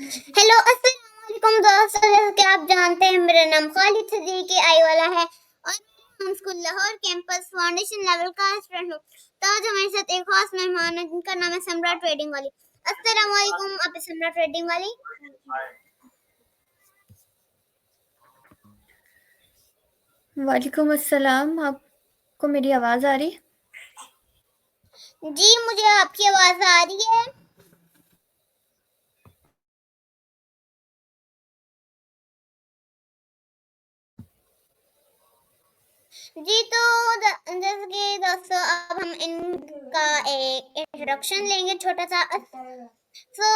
Hello अस्सलाम वालेकुम दोस्तों, जैसा कि आप जानते हैं मेरा नाम खालिद सिद्दीकी आई वाला है और मैं home school Lahore campus foundation level का स्टूडेंट हूँ। तो आज हमारे साथ एक खास मेहमान है जिनका नाम है सम्राट ट्रेडिंग वाली। अस्सलाम वालेकुम, आप सम्राट ट्रेडिंग वाली। वालेकुम अस्सलाम। आपको मेरी आवाज़ आ रही? जी, मुझे आपकी आवाज़ आ रही है। जी, तो जैसे कि दोस्तों अब हम इनका एक इंट्रोडक्शन लेंगे छोटा सा। तो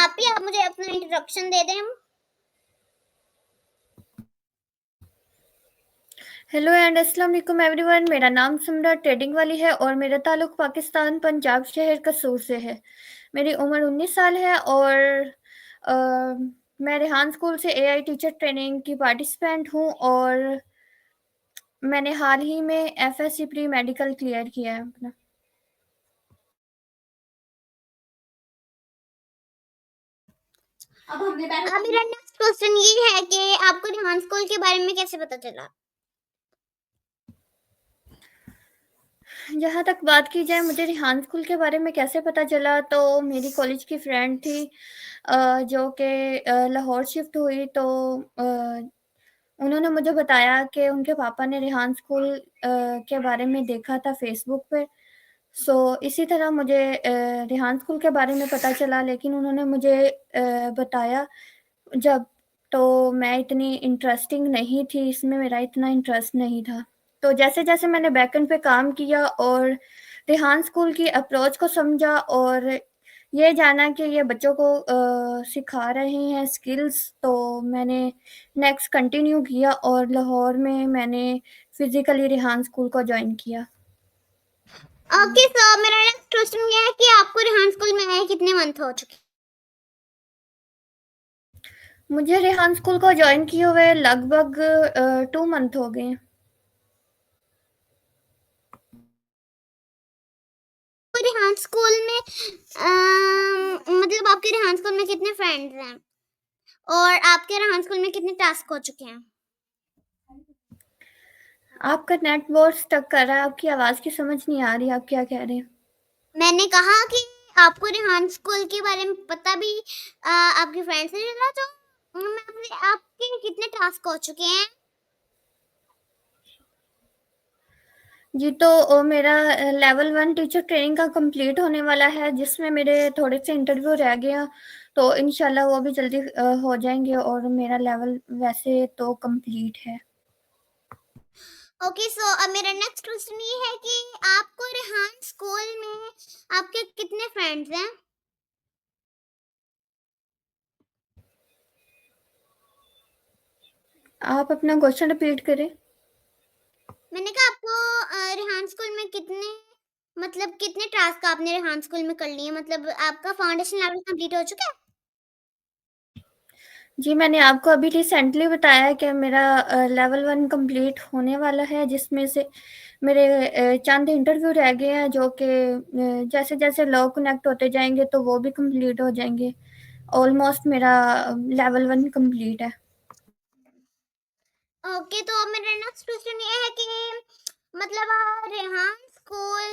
आप मुझे अपना इंट्रोडक्शन दे दें। हेलो एंड अस्सलाम वालेकुम एवरीवन। मेरा नाम सम्राट ट्रेडिंग वाली है और मेरा ताल्लुक़ पाकिस्तान पंजाब शहर कसूर से है। मेरी उम्र 19 साल है और अ, मैं रेहान स्कूल से एआई टीचर ट्रेनिंग की पार्टिसिपेंट हूँ और मैंने हाल ही में एफएससी प्री मेडिकल क्लियर किया है अपना। अब मेरा नेक्स्ट क्वेश्चन ये है कि आपको रेहान स्कूल के बारे में कैसे पता चला? जहाँ तक बात की जाए मुझे रेहान स्कूल के बारे में कैसे पता चला, तो मेरी कॉलेज की फ्रेंड थी जो कि लाहौर शिफ्ट हुई, तो उन्होंने मुझे बताया कि उनके पापा ने रेहान स्कूल के बारे में देखा था फ़ेसबुक पे। सो इसी तरह मुझे रेहान स्कूल के बारे में पता चला, लेकिन उन्होंने मुझे बताया जब, तो मैं इतनी इंटरेस्टिंग नहीं थी इसमें, मेरा इतना इंटरेस्ट नहीं था। तो जैसे-जैसे मैंने बैकएंड पे काम किया और रेहान स्कूल की अप्रोच को समझा और ये जाना कि ये बच्चों को सिखा रहे हैं स्किल्स, तो मैंने नेक्स्ट कंटिन्यू किया और लाहौर में मैंने फिज़िकली रेहान स्कूल को जॉइन किया। ओके, सो मेरा नेक्स्ट क्वेश्चन ये है कि आपको रेहान स्कूल में आए कितने मंथ हो चुके? मुझे रेहान स्कूल को जॉइन किए हुए लगभग 2 मंथ हो गए हैं। रेहान स्कूल में मतलब आपके रेहान स्कूल में कितने फ्रेंड्स हैं और आपके रेहान स्कूल में कितने टास्क हो चुके हैं? आपका नेट बहुत स्टक कर रहा है, आपकी आवाज़ की समझ नहीं आ रही, आप क्या कह रहे हैं? मैंने कहा कि आपको रेहान स्कूल के बारे में पता भी आपके फ्रेंड से चला, तो आपके कितने टास्क हो चुके हैं? जी, तो मेरा लेवल 1 टीचर ट्रेनिंग का कंप्लीट होने वाला है, जिसमें मेरे थोड़े से इंटरव्यू रह गए हैं, तो इंशाल्लाह वो भी जल्दी हो जाएँगे और मेरा लेवल वैसे तो कंप्लीट है। ओके, सो अब मेरा नेक्स्ट क्वेश्चन ये है कि आपको रेहान स्कूल में आपके कितने फ्रेंड्स हैं? आप अपना क्वेश्चन रिपीट करें। मैंने कहा आपको रेहान स्कूल में कितने टास्क आपने रेहान स्कूल में कर लिए, मतलब आपका फाउंडेशन लेवल कंप्लीट हो चुका है? जी, मैंने आपको अभी रिसेंटली बताया कि मेरा लेवल 1 कंप्लीट होने वाला है, जिसमें से मेरे चंद इंटरव्यू रह गए हैं, जो कि जैसे-जैसे लोग कनेक्ट होते जाएँगे, तो वो भी कंप्लीट हो जाएँगे। ऑलमोस्ट मेरा लेवल 1 कंप्लीट है। ओके, तो अब मेरा नेक्स्ट क्वेश्चन ये है कि मतलब रेहान स्कूल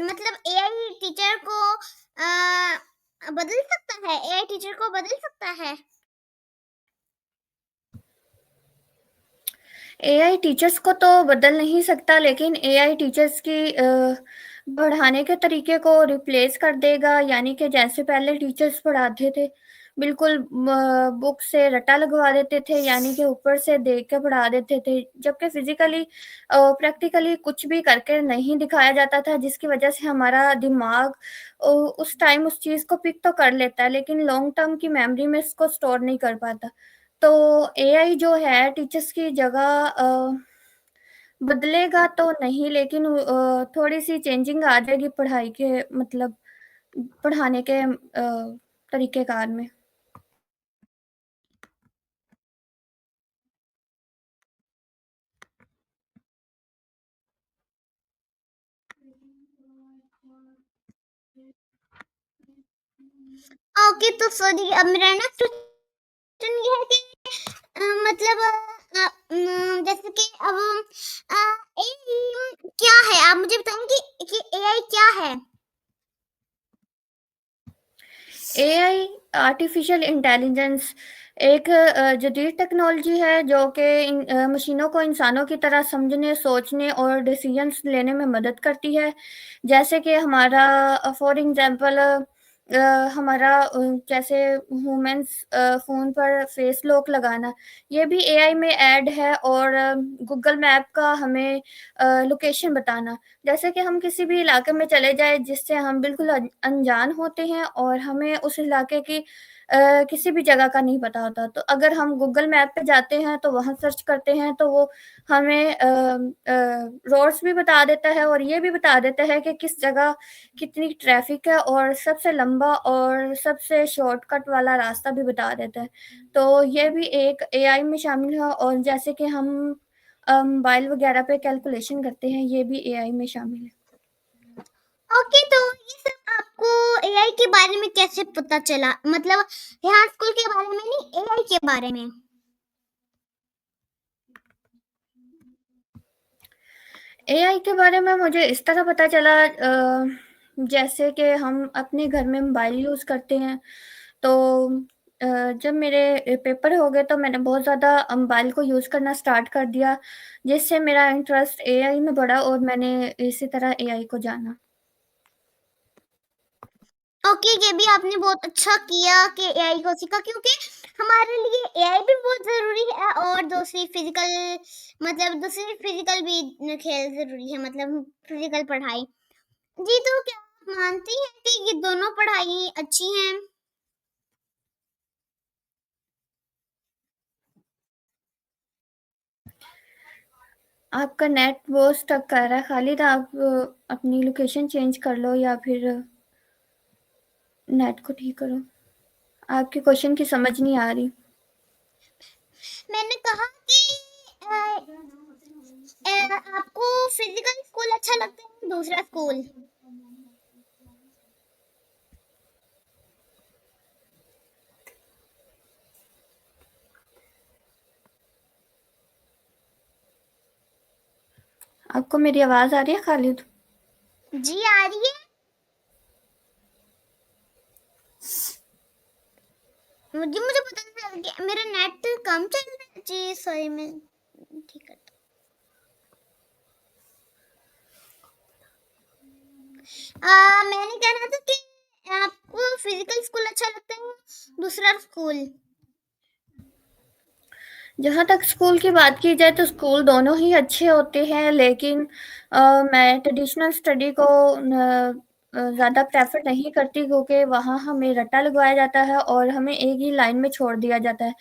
मतलब एआई टीचर को बदल सकता है, एआई टीचर को बदल सकता है? एआई टीचर्स को तो बदल नहीं सकता, लेकिन एआई टीचर्स की पढ़ाने के तरीके को रिप्लेस कर देगा, यानी कि जैसे पहले टीचर्स पढ़ाते थे, बिल्कुल बुक से रट्टा लगवा देते थे, यानी कि ऊपर से देख के पढ़ा देते थे, जबकि फिज़िकली प्रैक्टिकली कुछ भी करके नहीं दिखाया जाता था, जिसकी वजह से हमारा दिमाग उस टाइम उस चीज़ को पिक तो कर लेता है, लेकिन लॉन्ग टर्म की मेमोरी में इसको स्टोर नहीं कर पाता। तो एआई जो है टीचर्स की जगह बदलेगा तो नहीं, लेकिन थोड़ी-सी चेंजिंग आ जाएगी पढ़ाई के मतलब पढ़ाने के तरीक़ेकार में। ओके, तो सॉरी, अब मेरा ना क्वेश्चन ये है कि मतलब जैसे कि अब AI क्या है, आप मुझे बताएंगे कि AI क्या है? एआई आर्टिफिशियल इंटेलिजेंस एक जदीद टेक्नोलॉजी है जो कि मशीनों को इंसानों की तरह समझने, सोचने और डिसीजंस लेने में मदद करती है। जैसे कि हमारा फॉर एग्जांपल हमारा जैसे ह्यूमंस फ़ोन पर फेस लॉक लगाना, ये भी एआई में ऐड है। और गूगल मैप का हमें लोकेशन बताना, जैसे कि हम किसी भी इलाके में चले जाएँ जिससे हम बिल्कुल अनजान होते हैं और हमें उस इलाके की किसी भी जगह का नहीं पता होता, तो अगर हम गूगल मैप पे जाते हैं तो वहाँ सर्च करते हैं तो वो हमें रोड्स भी बता देता है और ये भी बता देता है कि किस जगह कितनी ट्रैफ़िक है और सबसे लंबा और सबसे शॉर्टकट वाला रास्ता भी बता देता है। तो ये भी एक एआई में शामिल है। और जैसे कि हम मोबाइल वगैरह पे कैलकुलेशन करते हैं, ये भी एआई में शामिल है। ओके, तो ये सब आपको AI के बारे में कैसे पता चला? मतलब यहाँ स्कूल के बारे में नहीं, AI के बारे में। एआई के बारे में मुझे इस तरह पता चला, जैसे कि हम अपने घर में मोबाइल यूज़ करते हैं, तो जब मेरे पेपर हो गए तो मैंने बहुत ज़्यादा मोबाइल को यूज़ करना स्टार्ट कर दिया, जिससे मेरा इंटरेस्ट एआई में बढ़ा और मैंने इसी तरह एआई को जाना। ओके, ये भी आपने बहुत अच्छा किया कि AI को सीखा, क्योंकि हमारे लिए AI भी बहुत ज़रूरी है और दूसरी फिजिकल भी खेल ज़रूरी है, मतलब फिजिकल पढ़ाई। जी, तो क्या आप मानती हैं कि ये दोनों पढ़ाई अच्छी हैं? आपका नेट बहुत स्टक कर रहा है खालिद, आप अपनी लोकेशन चेंज कर लो या फिर नेट को ठीक करो। आपके क्वेश्चन की समझ नहीं आ रही। मैंने कहा कि आपको फिजिकल स्कूल अच्छा लगता है दूसरा स्कूल? आपको मेरी आवाज़ आ रही है खालिद? जी, आ रही है। मुझे पता चल गया, मेरा नेट कम चल रहा है। जी सॉरी, मैं ठीक है। मैंने कहना था कि आपको फिजिकल स्कूल अच्छा लगता है दूसरा स्कूल? जहाँ तक स्कूल की बात की जाए तो स्कूल दोनों ही अच्छे होते हैं, लेकिन मैं ट्रेडिशनल स्टडी को ज़्यादा प्रेफ़र नहीं करती, क्योंकि वहाँ हमें रट्टा लगवाया जाता है और हमें एक ही लाइन में छोड़ दिया जाता है,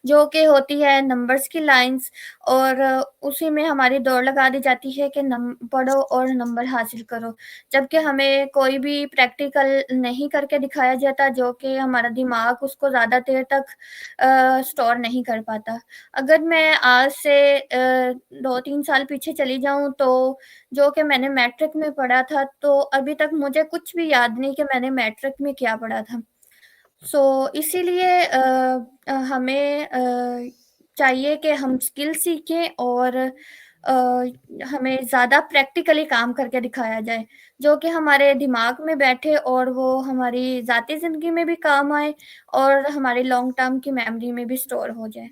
जो कि होती है नंबर्स की लाइन्स। और उसी में हमारी दौड़ लगा दी जाती है कि नम पढ़ो और नंबर हासिल करो। जबकि हमें कोई भी प्रैक्टिकल नहीं करके दिखाया जाता, जो कि हमारा दिमाग उसको ज़्यादा देर तक स्टोर नहीं कर पाता। अगर मैं आज से 2-3 साल पीछे चली जाऊँ, तो जो कि मैंने मैट्रिक में पढ़ा था, तो अभी तक मुझे कुछ भी याद नहीं कि मैंने मैट्रिक में क्या पढ़ा था। सो इसीलिए हमें चाहिए कि हम स्किल सीखें और हमें ज़्यादा प्रैक्टिकली काम करके दिखाया जाए, जो कि हमारे दिमाग में बैठे और वो हमारी ज़ाती ज़िंदगी में भी काम आए और हमारी लॉन्ग टर्म की मेमोरी में भी स्टोर हो जाए।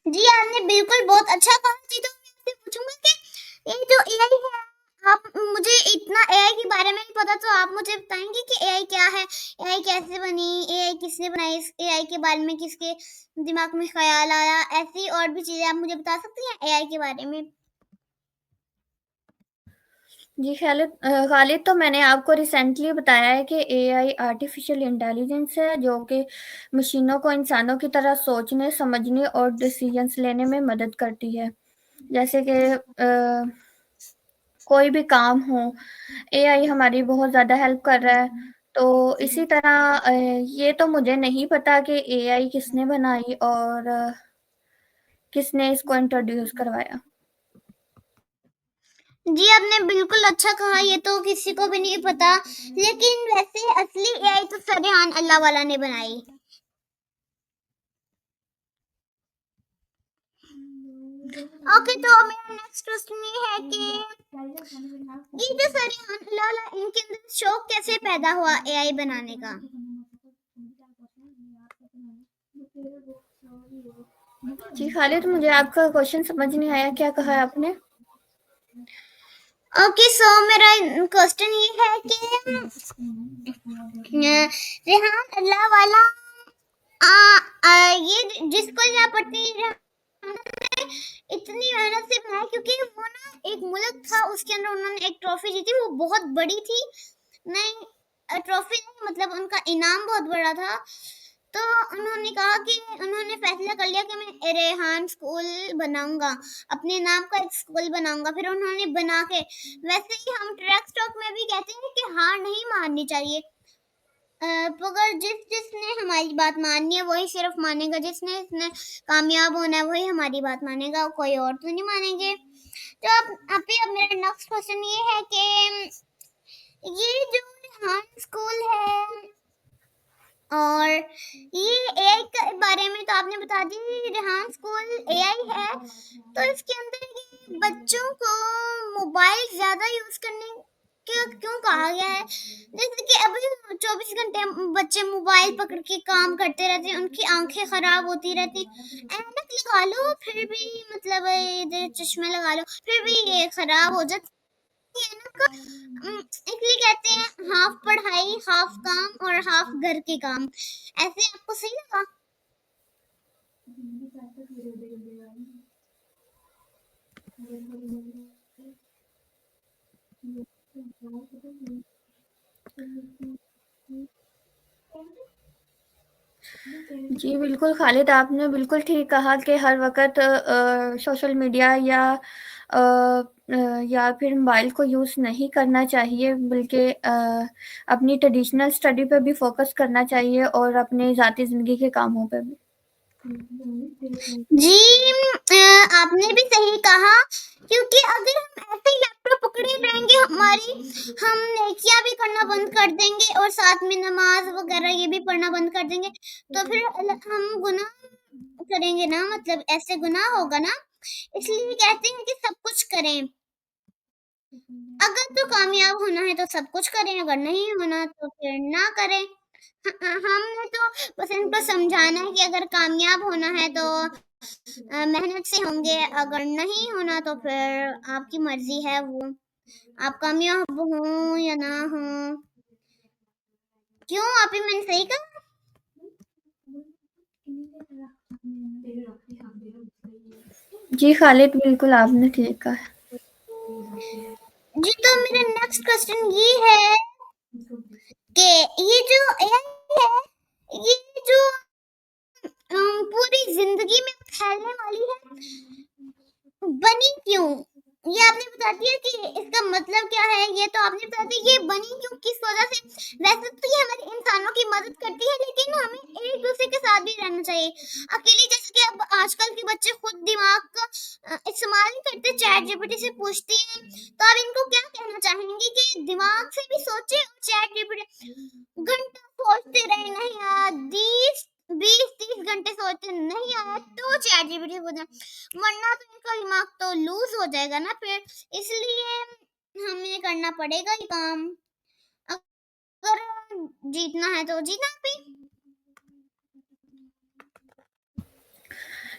जी, आपने बिल्कुल बहुत अच्छा कहा। जी, तो मैं आपसे पूछूंगा कि ये जो AI है, आप मुझे इतना AI के बारे में नहीं पता, तो आप मुझे बताएंगे कि AI क्या है, AI कैसे बनी, AI किसने बनाई, इस AI के बारे में किसके दिमाग में ख्याल आया, ऐसी और भी चीजें आप मुझे बता सकती हैं AI के बारे में? जी खालिद, तो मैंने आपको रिसेंटली बताया है कि एआई आर्टिफिशियल इंटेलिजेंस है, जो कि मशीनों को इंसानों की तरह सोचने, समझने और डिसीजंस लेने में मदद करती है। जैसे कि कोई भी काम हो, एआई हमारी बहुत ज़्यादा हेल्प कर रहा है। तो इसी तरह ये तो मुझे नहीं पता कि एआई किसने बनाई और किसने इसको इंट्रोड्यूस करवाया। जी आपने बिल्कुल अच्छा कहा, ये तो किसी को भी नहीं पता, लेकिन वैसे असली एआई तो फरहान अल्लाह वाला ने बनाई। ओके, तो मेरा नेक्स्ट क्वेश्चन ये है कि ये जो फरहान अल्लाह वाला, इनके अंदर शौक कैसे पैदा हुआ एआई बनाने का? जी खालिद, मुझे आपका क्वेश्चन समझ नहीं आया, क्या कहा है आपने? ओके, सो मेरा क्वेश्चन ये है कि रेहान अल्लाह वाला ये जिसको यहाँ पढ़ती इतनी मेहनत से बनाया, क्योंकि वो ना एक मुल्क था, उसके अंदर उन्होंने एक ट्रॉफी जीती, वो बहुत बड़ी थी। नहीं, ट्रॉफी नहीं, मतलब उनका इनाम बहुत बड़ा था। तो उन्होंने कहा कि उन्होंने फैसला कर लिया कि मैं रेहान स्कूल बनाऊंगा, अपने नाम का एक स्कूल बनाऊंगा। फिर उन्होंने बना के, वैसे ही हम ट्रैक स्टॉक में भी कहते हैं कि हार नहीं माननी चाहिए, मगर जिसने हमारी बात माननी है वही सिर्फ मानेगा, जिसने इसने कामयाब होना है वही हमारी बात मानेगा, कोई और तो नहीं मानेंगे। तो अब मेरा नेक्स्ट क्वेश्चन ये है कि ये जो रेहान स्कूल है और ये एआई के बारे में तो आपने बता दी, रेहान स्कूल एआई है, तो इसके अंदर ये बच्चों को मोबाइल ज्यादा यूज करने क्यों कहा गया है? जैसे कि अभी 24 घंटे बच्चे मोबाइल पकड़ के काम करते रहते हैं, उनकी आंखें खराब होती रहती, ऐनक लगा लो फिर भी, मतलब ये चश्मा लगा लो फिर भी ये खराब हो जाती है ना। इसलिए कहते हैं हाफ पढ़ाई हाफ काम और हाफ घर के काम, ऐसे आपको सही लगा? जी बिल्कुल खालिद, आपने बिल्कुल ठीक कहा कि हर वक़्त सोशल मीडिया या फिर मोबाइल को यूज़ नहीं करना चाहिए, बल्कि अपनी ट्रेडिशनल स्टडी पे भी फ़ोकस करना चाहिए और अपने ज़ाती ज़िंदगी के कामों पे भी। जी आपने भी सही कहा, क्योंकि अगर हम ऐसे ही लैपटॉप पकड़े रहेंगे, हम नेकियां भी करना बंद कर देंगे और साथ में नमाज वगैरह ये भी पढ़ना बंद कर देंगे, तो फिर हम गुनाह करेंगे ना, मतलब ऐसे गुनाह होगा ना। इसलिए कहते हैं कि सब कुछ करें, अगर तो कामयाब होना है तो सब कुछ करें, अगर नहीं होना तो फिर ना करें। हमने तो बस इनको समझाना है कि अगर कामयाब होना है तो मेहनत से होंगे, अगर नहीं होना तो फिर आपकी मर्जी है, वो आप कामयाब हो या ना हो। क्यों आप ही, मैंने सही कहा? जी खालिद, बिल्कुल आपने ठीक कहा है। जी, तो मेरा नेक्स्ट क्वेश्चन ये है कि ये जो एआई है, ये जो पूरी जिंदगी में फैलने वाली है, बनी क्यों? ये आपने बता दिया कि इसका मतलब क्या है, ये तो आपने बता दिया, ये बनी क्यों, किस वजह से? वैसे तो ये हमारे इंसानों की मदद करती है, लेकिन हमें एक दूसरे के साथ भी रहना चाहिए। अकेले जैसे कि अब आजकल के बच्चे खुद दिमाग का इस्तेमाल नहीं करते, चैट जीपीटी से पूछते हैं, तो आप इनको क्या कहना चाहेंगे कि दिमाग से भी सोचे, और चैट जीपीटी घंटा सोचते रहे, नहीं यार 20-30 घंटे सोचते नहीं आया तो चैट जीपीटी बोलना, वरना तो इनका दिमाग तो लूज हो जाएगा ना फिर। इसलिए हमें करना पड़ेगा ये काम, अगर जीतना है तो जीतना भी।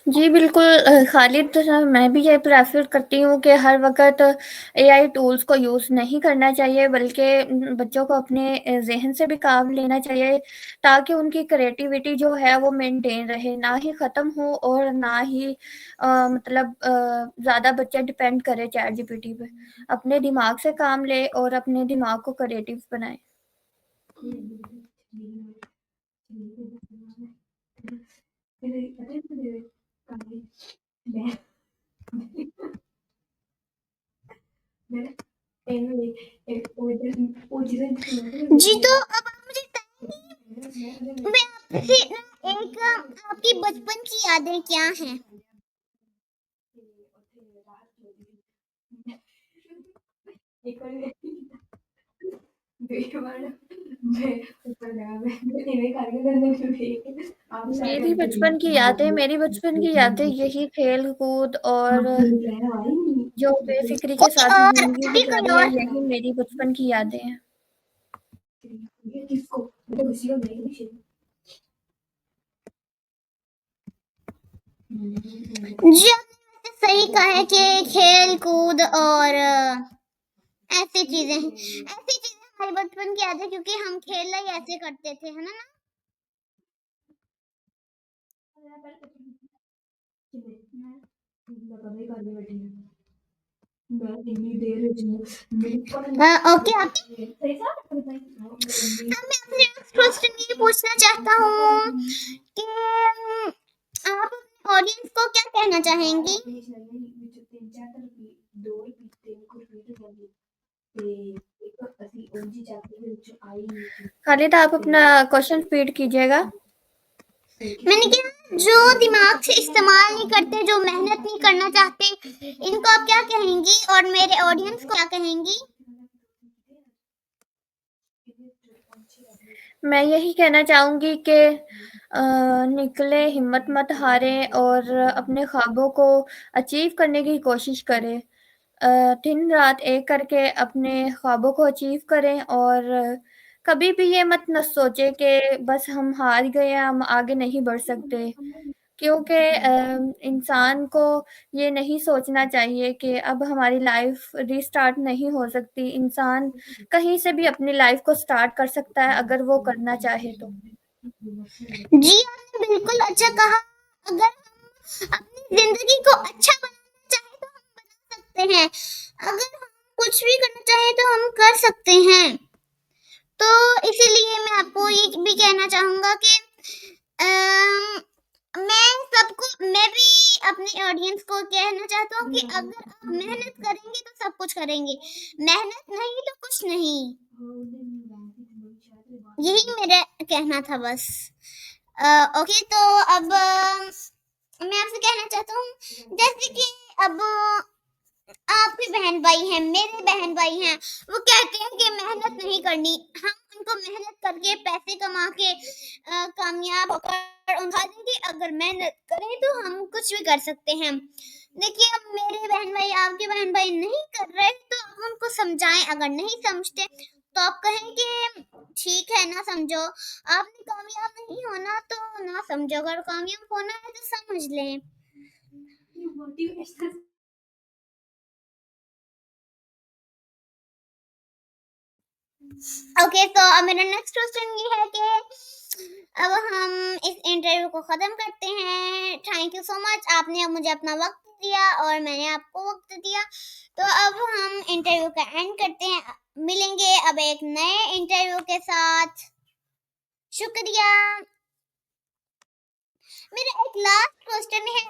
जी बिल्कुल खालिद, मैं भी ये प्रेफ़र करती हूँ कि हर वक़्त एआई टूल्स को यूज़ नहीं करना चाहिए, बल्कि बच्चों को अपने ज़हन से भी काम लेना चाहिए, ताकि उनकी क्रिएटिविटी जो है वो मेंटेन रहे, ना ही ख़त्म हो और ना ही मतलब ज़्यादा बच्चे डिपेंड करें चैट जीपीटी पे। अपने दिमाग से काम लें और अपने दिमाग को क्रिएटिव बनाएँ। जी, तो अब आप मुझे बताइए, मैं आपसे ना एक आपकी बचपन की यादें क्या हैं? मेरी बचपन की यादें यही खेल-कूद और जो बेफ़िक्री के ओके, साथ और ज़िंदगी अभी कोई गुज़ारी है, और यही मेरी बचपन की यादें हैं। जी, आपने सही कहा है कि खेल कूद और ऐसी चीजें हैं, ऐसी चीजें हमारे बचपन की याद है, क्योंकि हम खेलना ही ऐसे करते थे, है ना। ओके, आप अब मैं आपसे नेक्स्ट क्वेश्चन ये पूछना चाहता हूँ कि आप अपने ऑडियंस को क्या कहना चाहेंगी। खालिद, आप अपना क्वेश्चन रिपीट कीजिएगा। मैंने कहा, जो दिमाग से इस्तेमाल नहीं करते, जो मेहनत नहीं करना चाहते, इनको आप क्या कहेंगी और मेरे ऑडियंस को क्या कहेंगी। मैं यही कहना चाहूँगी कि निकले, हिम्मत मत हारें और अपने ख्वाबों को अचीव करने की कोशिश करें। दिन-रात एक करके अपने ख्वाबों को अचीव करें और कभी भी ये मत न सोचें कि बस हम हार गए हैं, हम आगे नहीं बढ़ सकते। क्योंकि इंसान को ये नहीं सोचना चाहिए कि अब हमारी लाइफ़ रीस्टार्ट नहीं हो सकती। इंसान कहीं से भी अपनी लाइफ़ को स्टार्ट कर सकता है अगर वो करना चाहे तो। जी, आपने बिल्कुल अच्छा कहा। अगर हम अपनी जिंदगी को अच्छा बनाना चाहे तो हम बना सकते हैं, अगर हम कुछ भी करना चाहे तो हम कर सकते हैं। तो इसीलिए मैं आपको ये भी कहना चाहूंगा कि मैं भी अपने ऑडियंस को कहना चाहता हूँ कि अगर आप मेहनत करेंगे तो सब कुछ करेंगे, मेहनत नहीं तो कुछ नहीं। यही मेरा कहना था बस। ओके, तो अब मैं आपसे कहना चाहता हूँ, जैसे कि अब आपके बहन भाई हैं, मेरे बहन भाई हैं, वो कहते हैं कि मेहनत नहीं करनी। हम उनको मेहनत करके पैसे कमा के कामयाब होकर उठा देंगे। अगर मेहनत करें तो हम कुछ भी कर सकते हैं। देखिए, अब मेरे बहन भाई, आपके बहन भाई नहीं कर रहे तो आप उनको समझाएं। अगर नहीं समझते तो आप कहें कि ठीक है, ना समझो, आपने कामयाब नहीं होना तो ना समझो, अगर कामयाब होना है तो समझ लें। ओके, तो अब मेरा नेक्स्ट क्वेश्चन ये है कि अब हम इस इंटरव्यू को ख़त्म करते हैं। थैंक यू सो मच, आपने मुझे अपना वक्त दिया और मैंने आपको वक्त दिया। तो अब हम इंटरव्यू का एंड करते हैं। मिलेंगे अब एक नए इंटरव्यू के साथ। शुक्रिया। मेरा एक लास्ट क्वेश्चन है,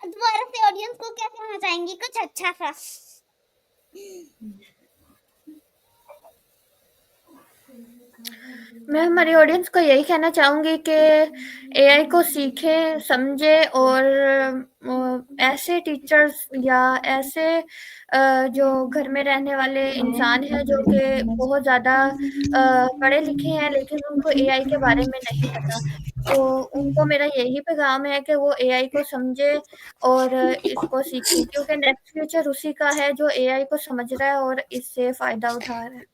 दोबारा से ऑडियंस को क्या कहना चाहेंगी, कुछ अच्छा सा। मैं हमारी ऑडियंस को यही कहना चाहूँगी कि एआई को सीखें, समझें और ऐसे टीचर्स या ऐसे जो घर में रहने वाले इंसान हैं जो कि बहुत ज़्यादा पढ़े-लिखे हैं लेकिन उनको एआई के बारे में नहीं पता। तो उनको मेरा यही पैगाम है कि वो एआई को समझें और इसको सीखें क्योंकि नेक्स्ट फ्यूचर उसी का है जो एआई को समझ रहा है और इससे फ़ायदा उठा रहा है।